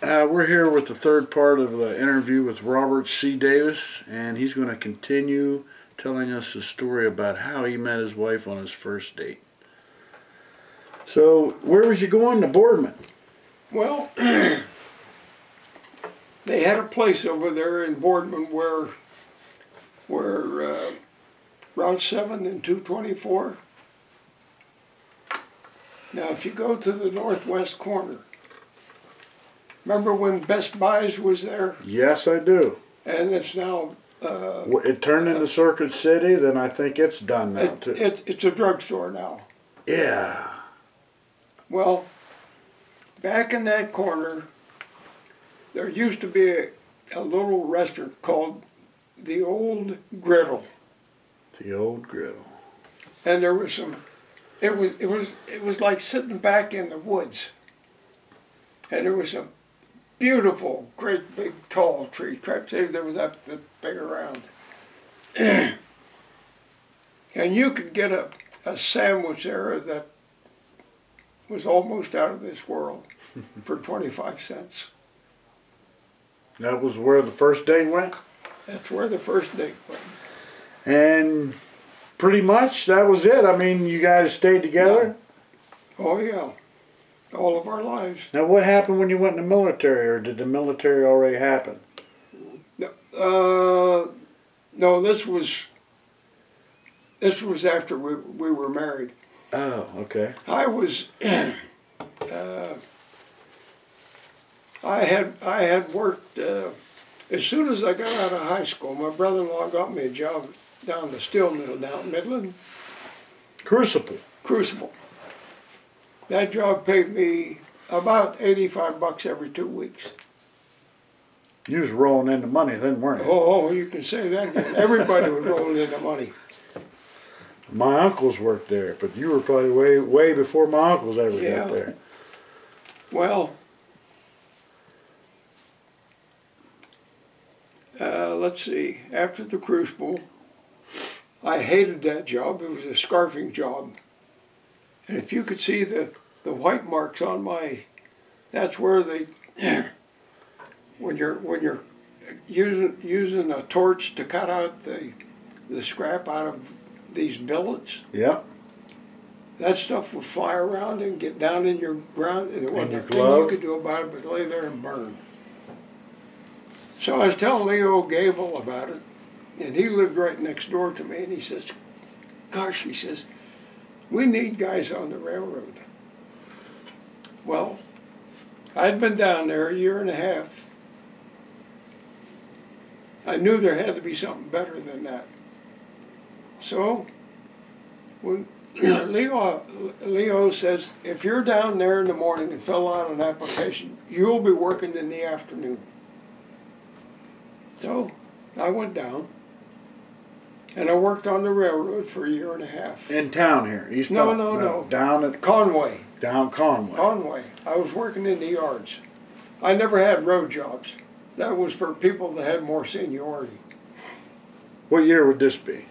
We're here with the third part of the interview with Robert C. Davis, and he's going to continue telling us a story about how he met his wife on his first date. So, where was you going to Boardman? Well, they had a place over there in Boardman where Route 7 and 224. Now, if you go to the northwest corner, remember when Best Buys was there? Yes, I do. And it's now... it turned into Circuit City, then I think it's done now, too. It's a drugstore now. Yeah. Well, back in that corner, there used to be a little restaurant called the Old Griddle. The Old Griddle. And there was some... It was like sitting back in the woods. And there was some beautiful, great big tall tree. There was up the big around. And you could get a sandwich there that was almost out of this world for 25 cents. That was where the first date went? That's where the first date went. And pretty much that was it. I mean, you guys stayed together? Yeah. Oh, yeah. All of our lives. Now, what happened when you went in the military, or did the military already happen? No, this was after we were married. Oh, okay. I was, I had worked, as soon as I got out of high school, my brother-in-law got me a job down the steel mill down in Midland. Crucible. Crucible. That job paid me about $85 every 2 weeks. You was rolling into money then, weren't you? Oh, you can say that again. Everybody was rolling into money. My uncles worked there, but you were probably way before my uncles ever got there. Well, let's see. After the Crucible, I hated that job. It was a scarfing job. And if you could see the white marks on my, that's where they, when you're using a torch to cut out the scrap out of these billets. Yep. That stuff would fly around and get down in your ground, and there wasn't a thing you could do about it but lay there and burn. So I was telling Leo Gable about it, and he lived right next door to me, and he says, gosh, he says, we need guys on the railroad. Well, I'd been down there a year and a half. I knew there had to be something better than that. So, when Leo says, if you're down there in the morning and fill out an application, you'll be working in the afternoon. So, I went down. And I worked on the railroad for a year and a half. In town here? East No. Down at Conway. Down Conway. Conway. I was working in the yards. I never had road jobs. That was for people that had more seniority. What year would this be,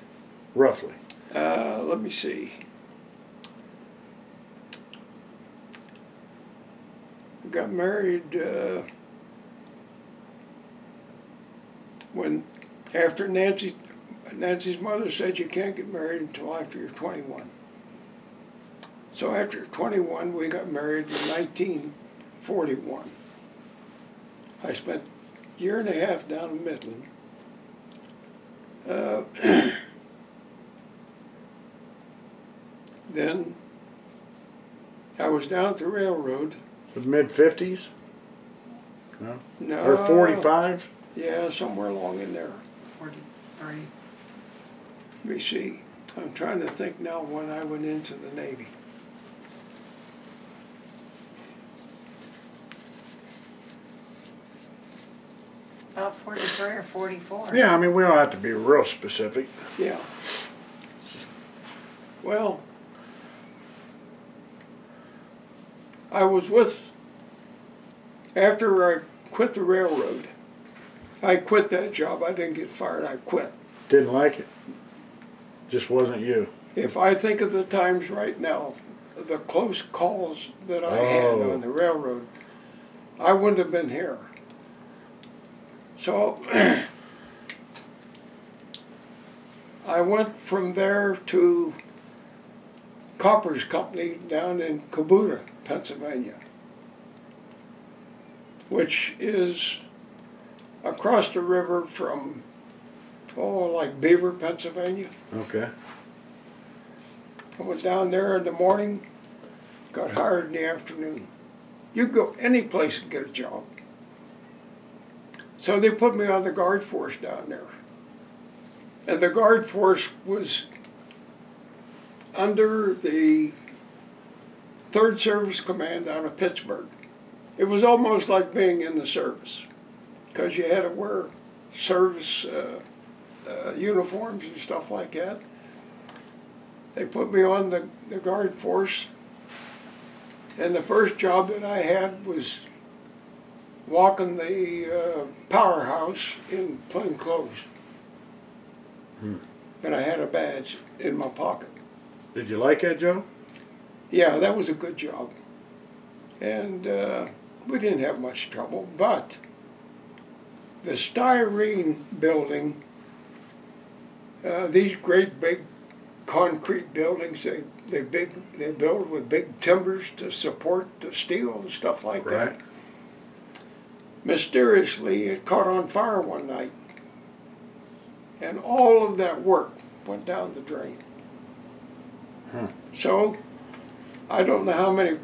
roughly? Let me see. We got married after Nancy's mother said you can't get married until after you're 21. So after 21, we got married in 1941. I spent a year and a half down in Midland. Then I was down at the railroad. The mid-50s? No? No. Or 45? Yeah, somewhere along in there. 43. Let me see. I'm trying to think now when I went into the Navy. About 43 or 44. Yeah, I mean, we don't have to be real specific. Yeah. Well, I was after I quit the railroad, I quit that job. I didn't get fired, I quit. Didn't like it. Just wasn't you. If I think of the times right now, the close calls that I had on the railroad, I wouldn't have been here. So I went from there to Copper's Company down in Kubota, Pennsylvania, which is across the river from, like Beaver, Pennsylvania. Okay. I was down there in the morning, got hired in the afternoon. You go any place and get a job. So they put me on the guard force down there. And the guard force was under the 3rd Service Command out of Pittsburgh. It was almost like being in the service, because you had to wear service uniforms and stuff like that. They put me on the guard force, and the first job that I had was walking the powerhouse in plain clothes. And I had a badge in my pocket. Did you like that, Joe? Yeah, that was a good job. And we didn't have much trouble, but the styrene building, these great big concrete buildings, they build with big timbers to support the steel and stuff like that. Right. Mysteriously, it caught on fire one night, and all of that work went down the drain. So, I don't know how many,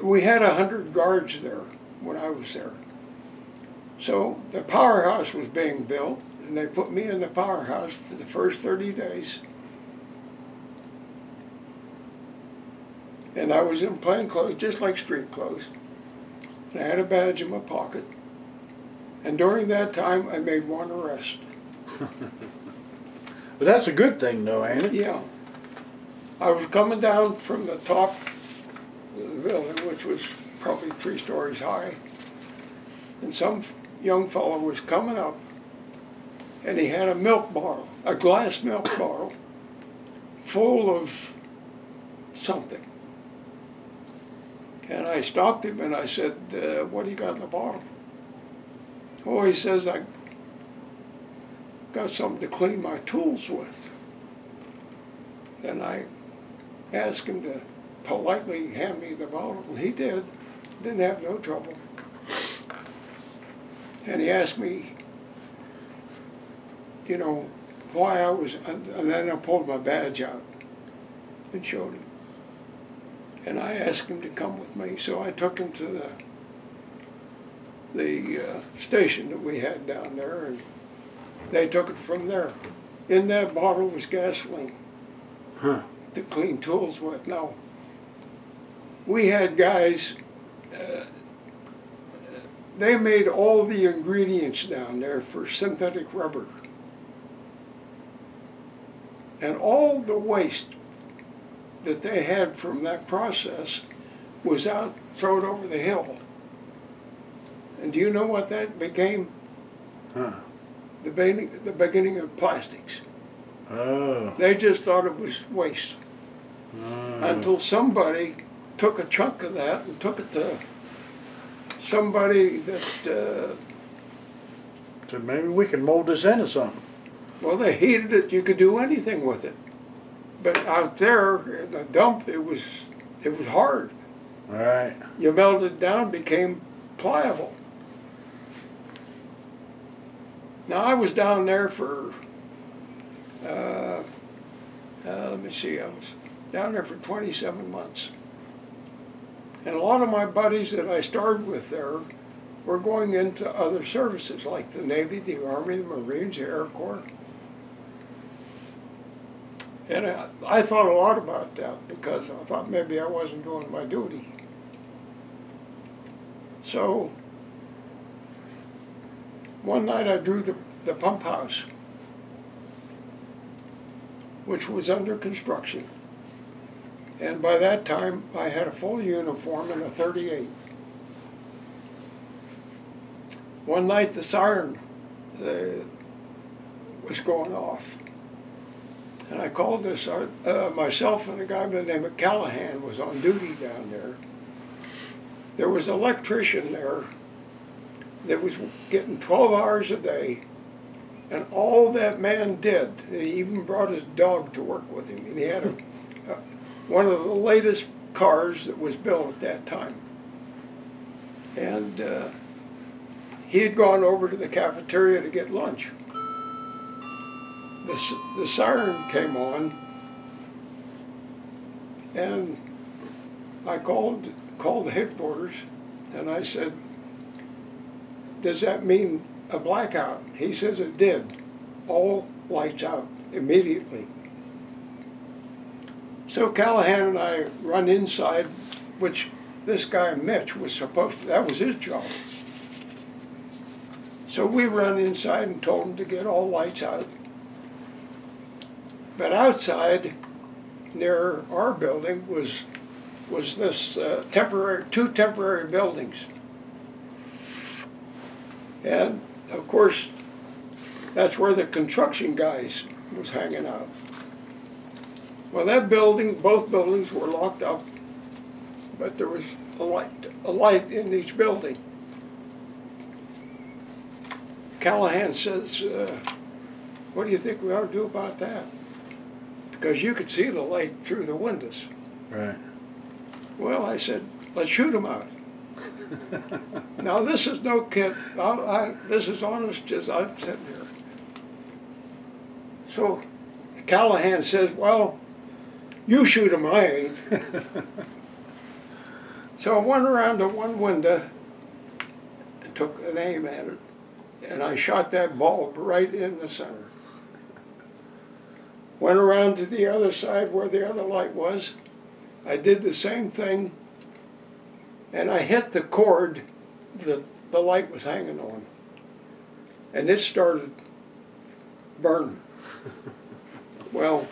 we had 100 guards there when I was there. So, the powerhouse was being built, and they put me in the powerhouse for the first 30 days. And I was in plain clothes, just like street clothes. And I had a badge in my pocket. And during that time, I made one arrest. But that's a good thing, though, ain't it? Yeah. I was coming down from the top of the building, which was probably 3 stories high. And some young fellow was coming up, and he had a milk bottle, a glass milk bottle, full of something. And I stopped him and I said, what do you got in the bottle? Oh, he says, I got something to clean my tools with. And I asked him to politely hand me the bottle, and he did. Didn't have no trouble. And he asked me, you know, why I was, and then I pulled my badge out and showed him. And I asked him to come with me, so I took him to the station that we had down there, and they took it from there. In that bottle was gasoline to clean tools with. Now, we had guys, they made all the ingredients down there for synthetic rubber. And all the waste that they had from that process was out, thrown over the hill. And do you know what that became? The beginning of plastics. Oh. They just thought it was waste. Until somebody took a chunk of that and took it to somebody that, So maybe we can mold this into something. well, they heated it, you could do anything with it. But out there in the dump, it was hard. Right. You melted it down, became pliable. Now, I was down there for, let me see, I was down there for 27 months. And a lot of my buddies that I started with there were going into other services like the Navy, the Army, the Marines, the Air Corps. And I thought a lot about that because I thought maybe I wasn't doing my duty. So one night I drew the pump house, which was under construction. And by that time I had a full uniform and a 38. One night the siren was going off. And I called this, myself and a guy by the name of Callahan was on duty down there. there was an electrician there that was getting 12 hours a day, and all that man did, he even brought his dog to work with him, and he had one of the latest cars that was built at that time. And he had gone over to the cafeteria to get lunch. The siren came on, and I called the headquarters, and I said, "Does that mean a blackout?" He says it did. All lights out immediately. So Callahan and I run inside, which this guy Mitch was supposed to, that was his job. So we run inside and told him to get all lights out. But outside, near our building, was this two temporary buildings. And of course, that's where the construction guys was hanging out. Well, that building, both buildings were locked up, but there was a light in each building. Callahan says, "What do you think we ought to do about that?" Because you could see the light through the windows. Right. Well, I said, "Let's shoot them out." Now, this is no kid. This is honest as I'm sitting here. So Callahan says, "Well, you shoot them, I ain't." So I went around to one window and took an aim at it, and I shot that bulb right in the center. Went around to the other side where the other light was. I did the same thing, and I hit the cord that the light was hanging on, and it started burning. Well,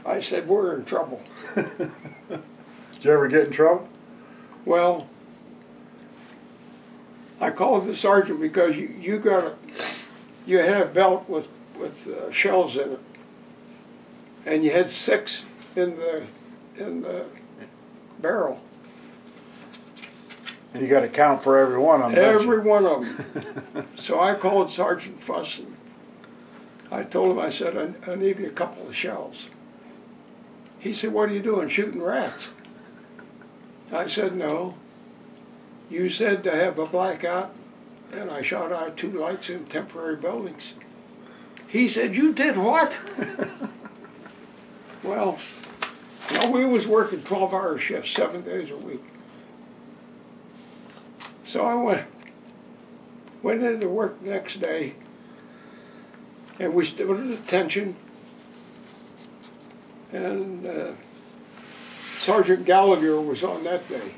I said, "We're in trouble." Did you ever get in trouble? Well, I called the sergeant because you had a belt with shells in it, and you had 6 in the barrel. And you got to count for every one of them. Every one of them. So I called Sergeant Fuss, and I told him, I said, I need a couple of shells. He said, "What are you doing, shooting rats?" I said, "No. You said to have a blackout, and I shot out 2 lights in temporary buildings." He said, "You did what?" Well, we was working 12-hour shifts, 7 days a week. So I went into work the next day, and we stood at attention, and Sergeant Gallagher was on that day.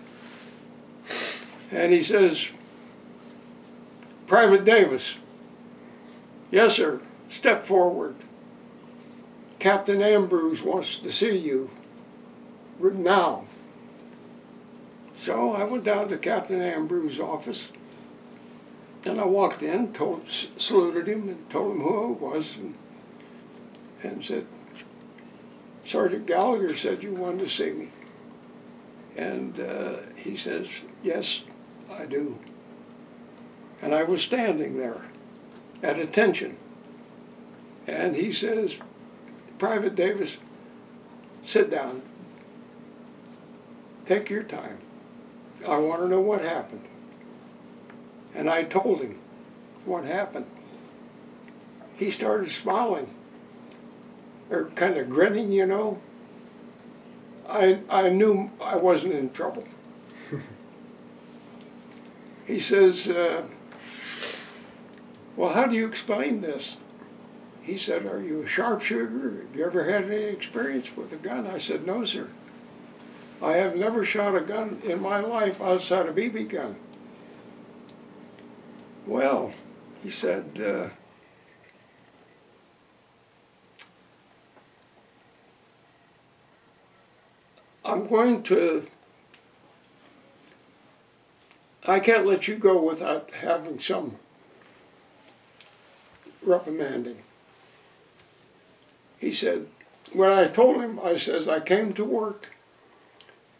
And he says, "Private Davis." "Yes, sir. Step forward. Captain Ambrose wants to see you now." So I went down to Captain Ambrose's office, and I walked in, saluted him, and told him who I was, and said, "Sergeant Gallagher said you wanted to see me." And he says, "Yes, I do." And I was standing there at attention. And he says, "Private Davis, sit down. Take your time. I want to know what happened." And I told him what happened. He started smiling, or kind of grinning, you know. I knew I wasn't in trouble. He says, "Well, how do you explain this?" He said, "Are you a sharpshooter? Have you ever had any experience with a gun?" I said, "No, sir. I have never shot a gun in my life outside a BB gun." "Well," he said, I can't let you go without having some reprimanding." He said, when I told him, I says, "I came to work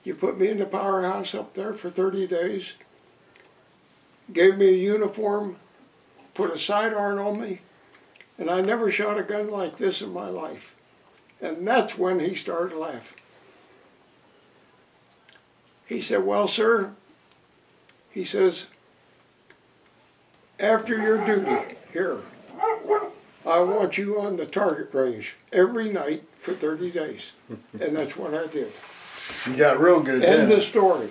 You put me in the powerhouse up there for 30 days, gave me a uniform, put a sidearm on me, and I never shot a gun like this in my life. And that's when he started laughing. He said, well, sir, he says, after your duty here, I want you on the target range every night for 30 days. And that's what I did. You got real good, End didn't of story.